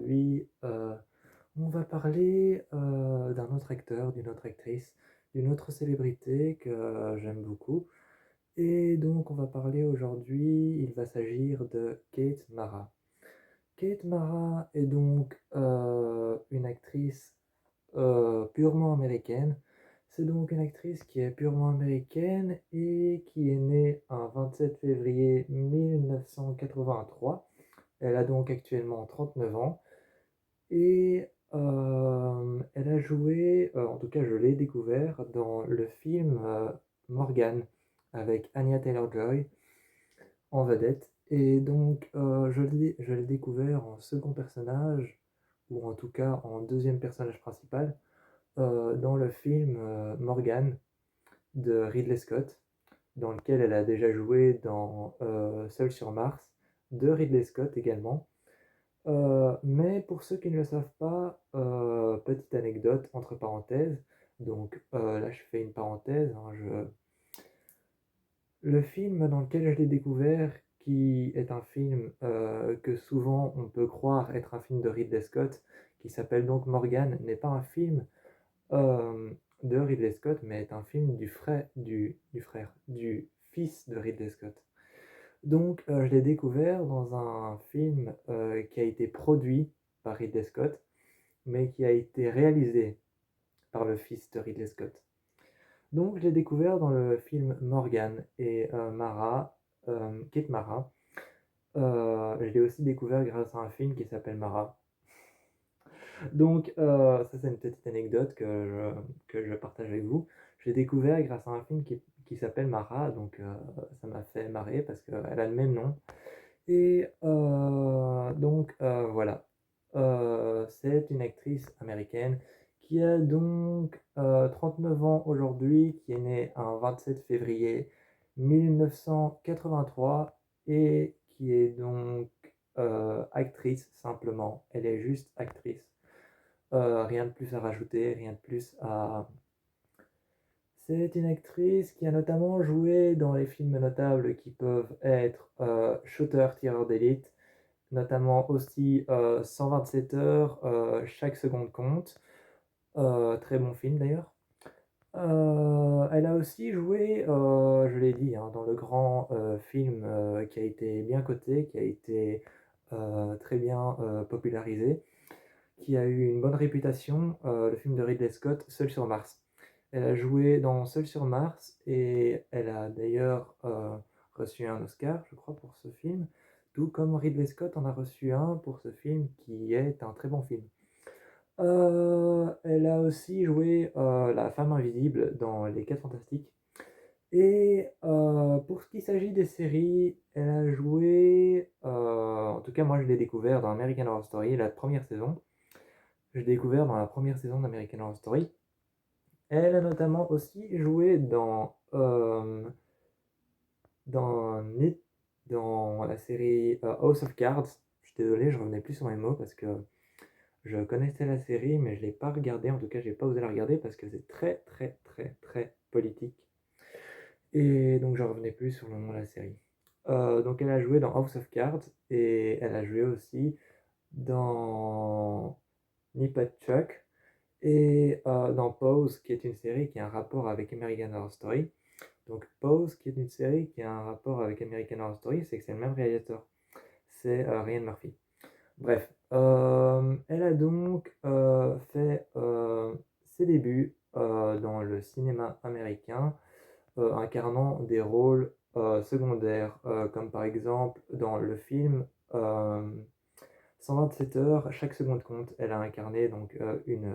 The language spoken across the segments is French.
aujourd'hui, on va parler d'un autre acteur, d'une autre actrice, d'une autre célébrité que j'aime beaucoup. Et donc, on va parler aujourd'hui, il va s'agir de Kate Mara. Kate Mara est donc une actrice purement américaine. C'est donc une actrice qui est purement américaine et qui est née un 27 février 1983. Elle a donc actuellement 39 ans et elle a joué, en tout cas je l'ai découvert dans le film Morgan avec Anya Taylor-Joy en vedette. Et donc je l'ai découvert en second personnage, ou en tout cas en deuxième personnage principal, dans le film Morgan de Ridley Scott, dans lequel elle a déjà joué dans Seul sur Mars, de Ridley Scott également. Mais pour ceux qui ne le savent pas, petite anecdote entre parenthèses, donc là je fais une parenthèse, hein, le film dans lequel je l'ai découvert, qui est un film que souvent on peut croire être un film de Ridley Scott, qui s'appelle donc Morgan, n'est pas un film euh, de Ridley Scott, mais est un film du fils de Ridley Scott. Donc, je l'ai découvert dans un film qui a été produit par Ridley Scott, mais qui a été réalisé par le fils de Ridley Scott. Donc, je l'ai découvert dans le film Morgan et Kate Mara. Je l'ai aussi découvert grâce à un film qui s'appelle Mara. Donc, ça, c'est une petite anecdote que je partage avec vous. Je l'ai découvert grâce à un film qui s'appelle Mara, donc ça m'a fait marrer parce qu'elle a le même nom. Et donc voilà. C'est une actrice américaine qui a donc 39 ans aujourd'hui, qui est née un 27 février 1983 et qui est donc actrice simplement. Elle est juste actrice. Rien de plus à rajouter, rien de plus à... C'est une actrice qui a notamment joué dans les films notables qui peuvent être Shooter, tireur d'élite, notamment aussi 127 heures, chaque seconde compte. Très bon film d'ailleurs. Elle a aussi joué, je l'ai dit, hein, dans le grand film qui a été bien coté, qui a été très bien popularisé, qui a eu une bonne réputation, le film de Ridley Scott, Seul sur Mars. Elle a joué dans Seul sur Mars et elle a d'ailleurs reçu un Oscar, je crois, pour ce film, tout comme Ridley Scott en a reçu un pour ce film qui est un très bon film. Elle a aussi joué la femme invisible dans Les 4 Fantastiques. Et pour ce qui s'agit des séries, elle a joué, en tout cas moi je l'ai découvert dans American Horror Story, la première saison. Je l'ai découvert dans la première saison d'American Horror Story. Elle a notamment aussi joué dans, dans la série House of Cards. Je suis désolé, je revenais plus sur mes mots parce que je connaissais la série, mais je ne l'ai pas regardée. En tout cas, je n'ai pas osé la regarder parce que c'est très, très, très, très politique. Et donc, je revenais plus sur le nom de la série. Donc, elle a joué dans House of Cards et elle a joué aussi dans Nip Chuck et dans Pose, qui est une série qui a un rapport avec American Horror Story. Donc Pose, qui est une série qui a un rapport avec American Horror Story, c'est que c'est le même réalisateur. C'est Ryan Murphy. Bref, elle a donc fait ses débuts dans le cinéma américain, incarnant des rôles secondaires, comme par exemple dans le film 127 heures, chaque seconde compte. Elle a incarné donc une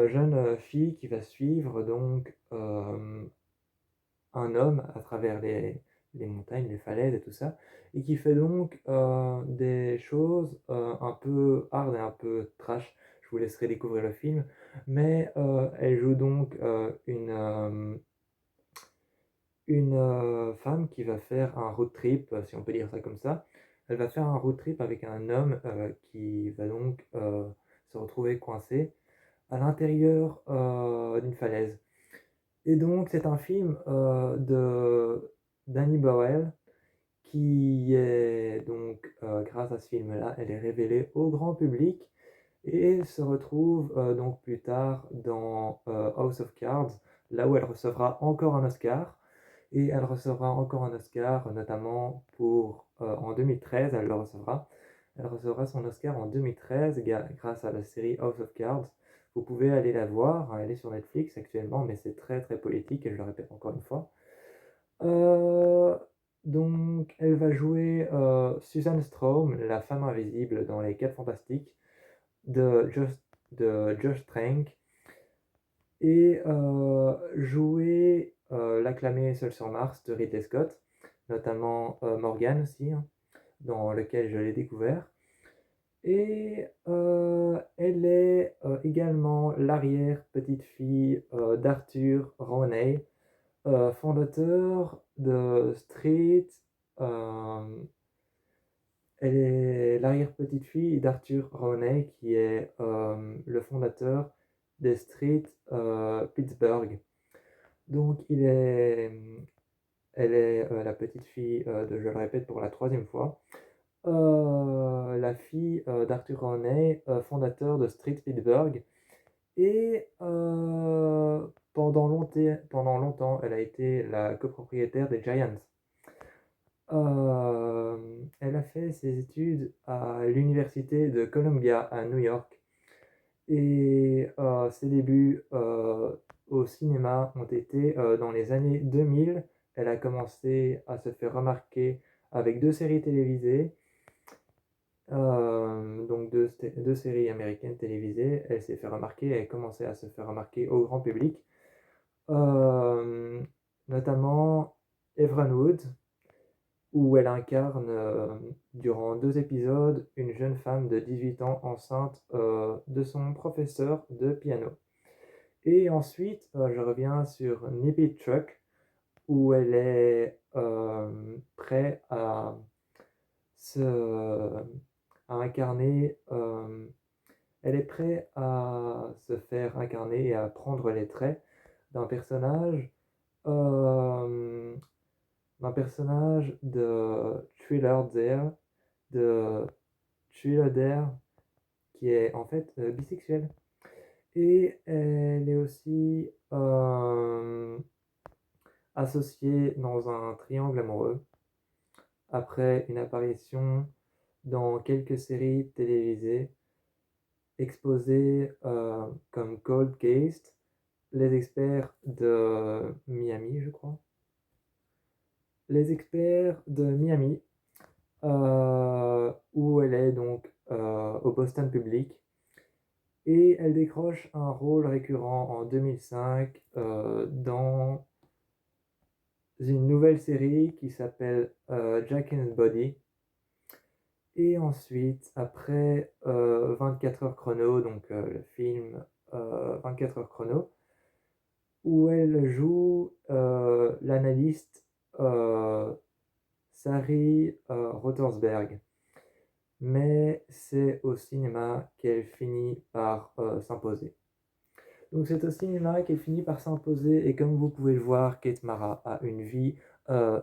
jeune fille qui va suivre donc un homme à travers les montagnes, les falaises et tout ça, et qui fait donc des choses un peu hard et un peu trash. Je vous laisserai découvrir le film, mais elle joue donc une femme qui va faire un road trip, si on peut dire ça comme ça. Elle va faire un road trip avec un homme qui va donc se retrouver coincé à l'intérieur d'une falaise. Et donc, c'est un film de Danny Boyle qui est donc grâce à ce film-là, elle est révélée au grand public et se retrouve donc plus tard dans House of Cards, là où elle recevra encore un Oscar. Et elle recevra encore un Oscar, notamment en 2013, elle le recevra. Elle recevra son Oscar en 2013 grâce à la série House of Cards. Vous pouvez aller la voir, hein, elle est sur Netflix actuellement, mais c'est très très politique, et je le répète encore une fois. Euh, donc, elle va jouer Susan Storm, la femme invisible dans Les 4 Fantastiques de Josh Trank, et jouer l'acclamé Seul sur Mars de Ridley Scott, notamment Morgan aussi, hein, dans lequel je l'ai découvert. Et elle est également l'arrière-petite-fille d'Arthur Rowney, fondateur de Street. euh, Elle est l'arrière-petite-fille d'Arthur Rowney, qui est le fondateur des Street Pittsburgh. Donc elle est la petite-fille je le répète pour la troisième fois, la fille d'Arthur Rowney, fondateur de Street Pittsburgh. Et pendant longtemps, elle a été la copropriétaire des Giants. Elle a fait ses études à l'université de Columbia à New York. Et ses débuts au cinéma ont été dans les années 2000. Elle a commencé à se faire remarquer avec 2 séries télévisées, donc deux séries américaines télévisées. Elle s'est fait remarquer, elle a commencé à se faire remarquer au grand public, euh, notamment Everwood, où elle incarne durant 2 épisodes une jeune femme de 18 ans enceinte de son professeur de piano. Et ensuite, je reviens sur Nip It Truck, où elle est prête se, à incarner, elle est prête à se faire incarner et à prendre les traits d'un personnage, euh, de de Thriller Dare, qui est en fait bisexuel. Et elle est aussi associée dans un triangle amoureux après une apparition dans quelques séries télévisées exposées comme Cold Case, Les Experts de Miami, je crois. Les Experts de Miami, où elle est donc au Boston Public. Et elle décroche un rôle récurrent en 2005 dans une nouvelle série qui s'appelle Jack and Body. Et ensuite, après 24 heures chrono, donc le film 24 heures chrono, où elle joue l'analyste Sari Rottersberg. Mais c'est au cinéma qu'elle finit par s'imposer. Donc c'est au cinéma qu'elle finit par s'imposer, et comme vous pouvez le voir, Kate Mara a une vie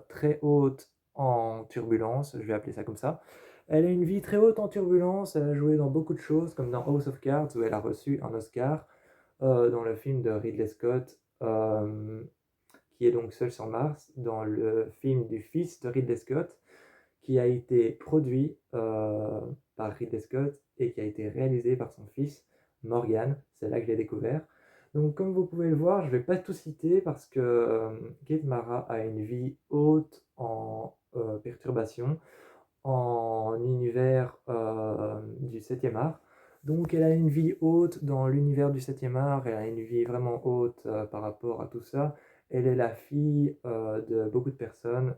très haute en turbulence, je vais appeler ça comme ça. Elle a une vie très haute en turbulence, elle a joué dans beaucoup de choses, comme dans House of Cards, où elle a reçu un Oscar, dans le film de Ridley Scott, qui est donc Seul sur Mars, dans le film du fils de Ridley Scott, qui a été produit par Ridley Scott et qui a été réalisé par son fils, Morgan. C'est là que je l'ai découvert. Donc comme vous pouvez le voir, je ne vais pas tout citer parce que Kate Mara a une vie haute en perturbation, en univers du 7e art. Donc elle a une vie haute dans l'univers du 7e art, elle a une vie vraiment haute par rapport à tout ça. Elle est la fille de beaucoup de personnes,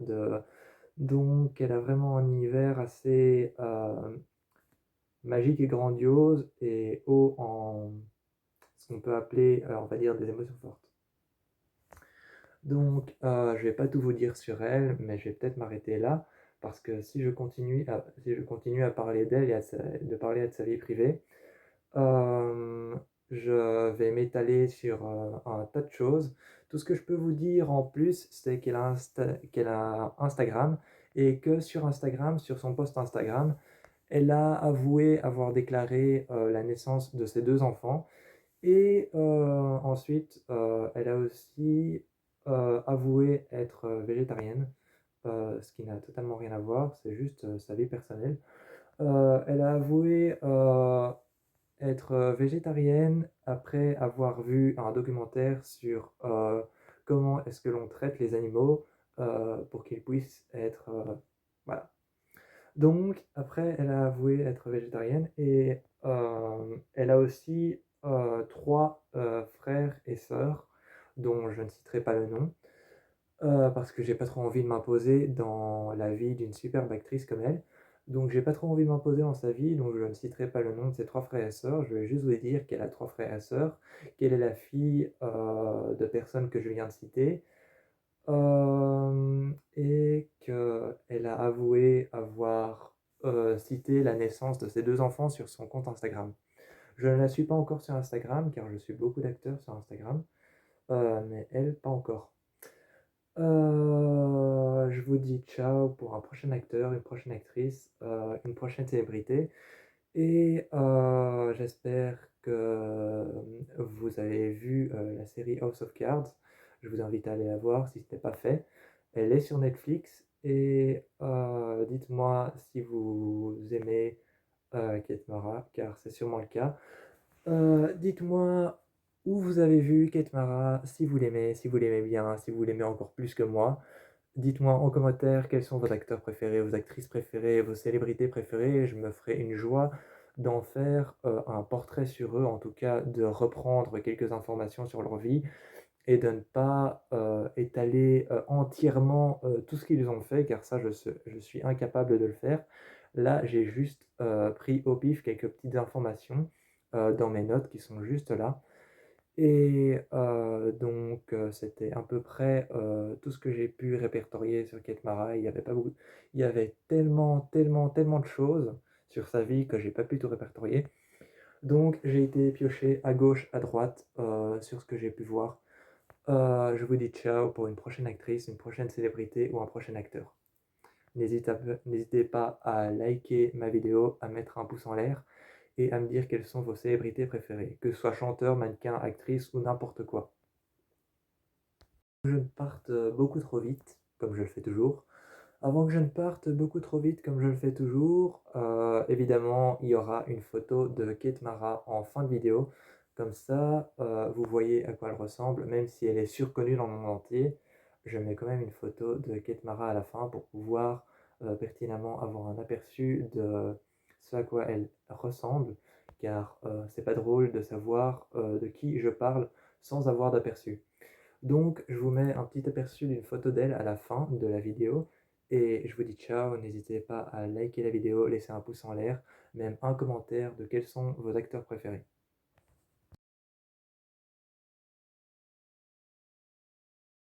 donc elle a vraiment un univers assez magique et grandiose et haut en ce qu'on peut appeler, on va dire, des émotions fortes. Donc je vais pas tout vous dire sur elle, mais je vais peut-être m'arrêter là, parce que si je continue à parler d'elle et de parler de sa vie privée, je vais m'étaler sur un tas de choses. Tout ce que je peux vous dire en plus, c'est qu'elle a Instagram, et que sur Instagram, sur son post Instagram, elle a avoué avoir déclaré, la naissance de ses 2 enfants et ensuite, elle a aussi, avoué être, végétarienne, ce qui n'a totalement rien à voir, c'est juste, sa vie personnelle. Elle a avoué, être, végétarienne après avoir vu un documentaire sur, comment est-ce que l'on traite les animaux, pour qu'ils puissent être, voilà. Donc après, elle a avoué être végétarienne et elle a aussi, 3, frères et sœurs dont je ne citerai pas le nom, parce que j'ai pas trop envie de m'imposer dans la vie d'une superbe actrice comme elle. Donc j'ai pas trop envie de m'imposer dans sa vie, donc je ne citerai pas le nom de ses 3 frères et sœurs. Je vais juste vous dire qu'elle a 3 frères et sœurs, qu'elle est la fille, de personnes que je viens de citer, et qu'elle a avoué avoir, cité la naissance de ses 2 enfants sur son compte Instagram. Je ne la suis pas encore sur Instagram, car je suis beaucoup d'acteurs sur Instagram, mais elle, pas encore. Je vous dis ciao pour un prochain acteur, une prochaine actrice, une prochaine célébrité et j'espère que, vous avez vu, la série House of Cards. Je vous invite à aller la voir si ce n'est pas fait. Elle est sur Netflix et dites-moi si vous aimez, Kate Mara, car c'est sûrement le cas. Dites-moi où vous avez vu Kate Mara, si vous l'aimez bien, si vous l'aimez encore plus que moi. Dites-moi en commentaire quels sont vos acteurs préférés, vos actrices préférées, vos célébrités préférées. Je me ferai une joie d'en faire, un portrait sur eux, en tout cas de reprendre quelques informations sur leur vie et de ne pas, étaler, entièrement, tout ce qu'ils ont fait, car ça je suis incapable de le faire. Là, j'ai juste, pris au pif quelques petites informations, dans mes notes qui sont juste là et donc c'était à peu près, tout ce que j'ai pu répertorier sur Kate Mara. Il y avait pas beaucoup il y avait tellement, tellement, tellement de choses sur sa vie que j'ai pas pu tout répertorier. Donc j'ai été piocher à gauche, à droite, sur ce que j'ai pu voir. Je vous dis ciao pour une prochaine actrice, une prochaine célébrité ou un prochain acteur. N'hésitez pas à liker ma vidéo, à mettre un pouce en l'air et à me dire quelles sont vos célébrités préférées, que ce soit chanteur, mannequin, actrice ou n'importe quoi. Que je ne parte beaucoup trop vite, comme je le fais toujours. Avant que je ne parte beaucoup trop vite, comme je le fais toujours, évidemment, il y aura une photo de Kate Mara en fin de vidéo. Comme ça, vous voyez à quoi elle ressemble, même si elle est surconnue dans le monde entier. Je mets quand même une photo de Kate Mara à la fin pour pouvoir pertinemment avoir un aperçu de ce à quoi elle ressemble, car c'est pas drôle de savoir de qui je parle sans avoir d'aperçu. Donc, je vous mets un petit aperçu d'une photo d'elle à la fin de la vidéo et je vous dis ciao, n'hésitez pas à liker la vidéo, laisser un pouce en l'air, même un commentaire de quels sont vos acteurs préférés.